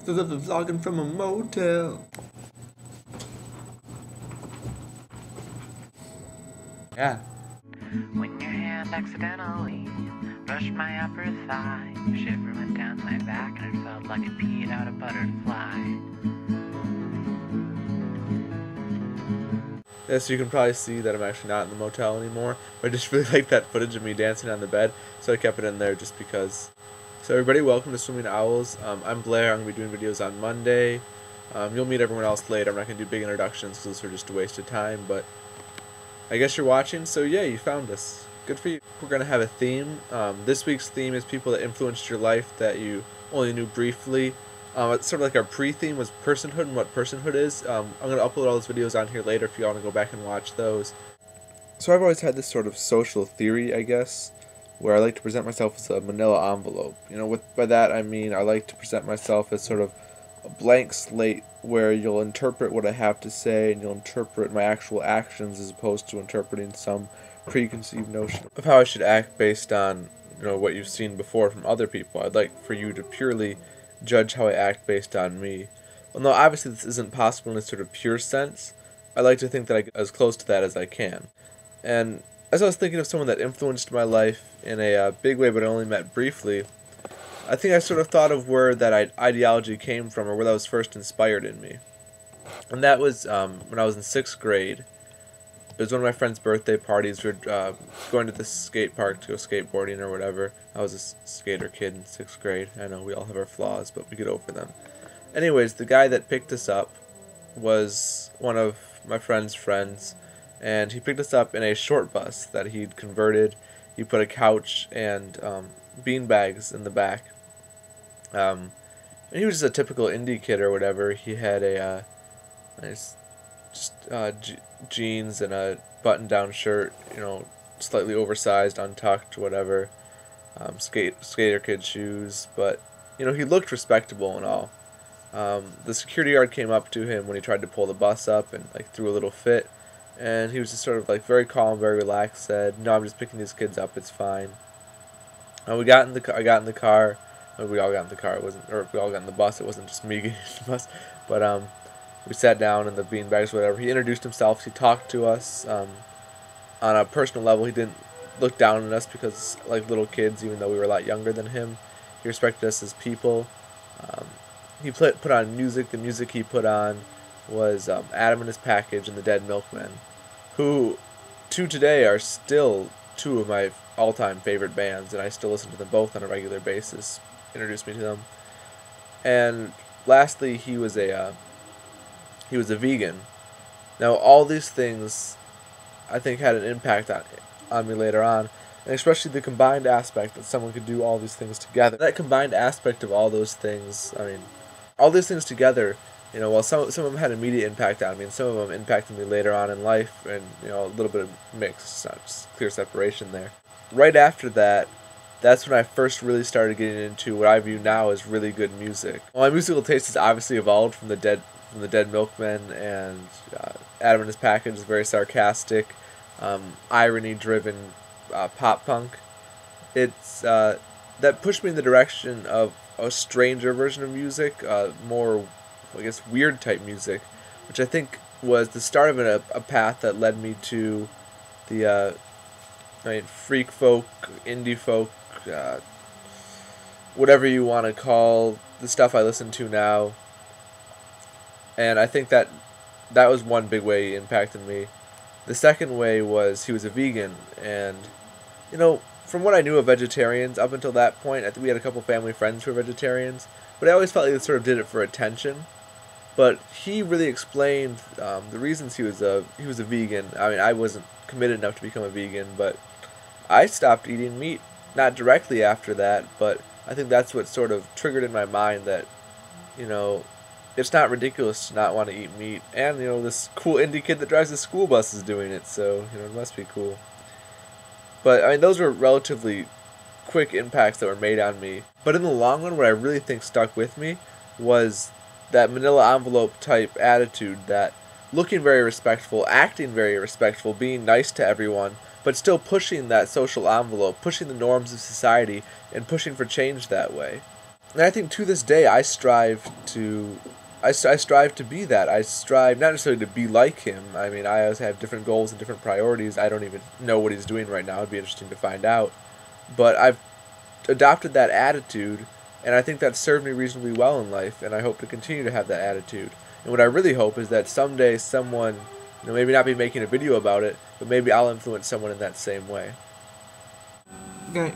Vlogging from a motel. Yeah. When your hand accidentally brushed my upper thigh, a shiver went down my back and it felt like it peed out a butterfly. Yeah, so you can probably see that I'm actually not in the motel anymore, but I just really like that footage of me dancing on the bed, so I kept it in there just because. So everybody, welcome to Swimming Owls. I'm Blair. I'm going to be doing videos on Monday. You'll meet everyone else later. I'm not going to do big introductions because those are just a waste of time, but I guess you're watching, so yeah, you found us. Good for you. We're going to have a theme. This week's theme is people that influenced your life that you only knew briefly. It's sort of like our pre-theme was personhood and what personhood is. I'm going to upload all those videos on here later if you want to go back and watch those. So I've always had this sort of social theory, I guess, where I like to present myself as a manila envelope. You know, by that I mean I like to present myself as sort of a blank slate where you'll interpret what I have to say and you'll interpret my actual actions as opposed to interpreting some preconceived notion of how I should act based on, you know, what you've seen before from other people. I'd like for you to purely judge how I act based on me. Well, no, obviously this isn't possible in a sort of pure sense. I like to think that I get as close to that as I can. And as I was thinking of someone that influenced my life in a big way but I only met briefly, I think I sort of thought of where that ideology came from or where that was first inspired in me. And that was when I was in 6th grade. It was one of my friend's birthday parties. We were going to the skate park to go skateboarding or whatever. I was a skater kid in 6th grade. I know we all have our flaws, but we get over them. Anyways, the guy that picked us up was one of my friend's friends, and he picked us up in a short bus that he'd converted. He put a couch and bean bags in the back. And he was just a typical indie kid or whatever. He had a nice jeans and a button-down shirt, you know, slightly oversized, untucked, whatever. Skater kid shoes, but you know, he looked respectable and all. The security guard came up to him when he tried to pull the bus up and like threw a little fit, and he was just sort of like very calm, very relaxed. Said, "No, I'm just picking these kids up. It's fine." And I got in the car. We all got in the car. It wasn't, or we all got in the bus. It wasn't just me getting in the bus, but we sat down in the beanbags, whatever. He introduced himself. He talked to us on a personal level. He didn't look down on us because, like little kids, even though we were a lot younger than him, he respected us as people. He put on music. The music he put on was Adam and His Package and the Dead Milkmen, who to today are still two of my all-time favorite bands, and I still listen to them both on a regular basis. Introduced me to them. And lastly, he was a vegan. Now, all these things, I think, had an impact on me later on, and especially the combined aspect that someone could do all these things together. That combined aspect of all those things, I mean, all these things together, you know, while some of them had immediate impact on me, and some of them impacted me later on in life, and, you know, a little bit of mix, it's not just clear separation there. Right after that, that's when I first really started getting into what I view now as really good music. Well, my musical taste has obviously evolved from the Dead Milkmen, and Adam and His Package is very sarcastic, irony-driven pop punk. It's that pushed me in the direction of a stranger version of music, more, I guess, weird type music, which I think was the start of a path that led me to the freak folk, indie folk, whatever you want to call the stuff I listen to now. And I think that was one big way he impacted me. The second way was he was a vegan, and, you know, from what I knew of vegetarians up until that point, I think we had a couple family friends who were vegetarians, but I always felt like they sort of did it for attention. But he really explained the reasons he was a vegan. I mean, I wasn't committed enough to become a vegan, but I stopped eating meat, not directly after that, but I think that's what sort of triggered in my mind that, you know, it's not ridiculous to not want to eat meat, and, you know, this cool indie kid that drives the school bus is doing it, so, you know, it must be cool. But, I mean, those were relatively quick impacts that were made on me. But in the long run, what I really think stuck with me was that manila envelope type attitude, that looking very respectful, acting very respectful, being nice to everyone, but still pushing that social envelope, pushing the norms of society, and pushing for change that way. And I think to this day I strive to I strive to be that. I strive not necessarily to be like him. I mean, I always have different goals and different priorities. I don't even know what he's doing right now. It'd be interesting to find out. But I've adopted that attitude, and I think that's served me reasonably well in life, and I hope to continue to have that attitude. And what I really hope is that someday someone, maybe not be making a video about it, but maybe I'll influence someone in that same way. Okay.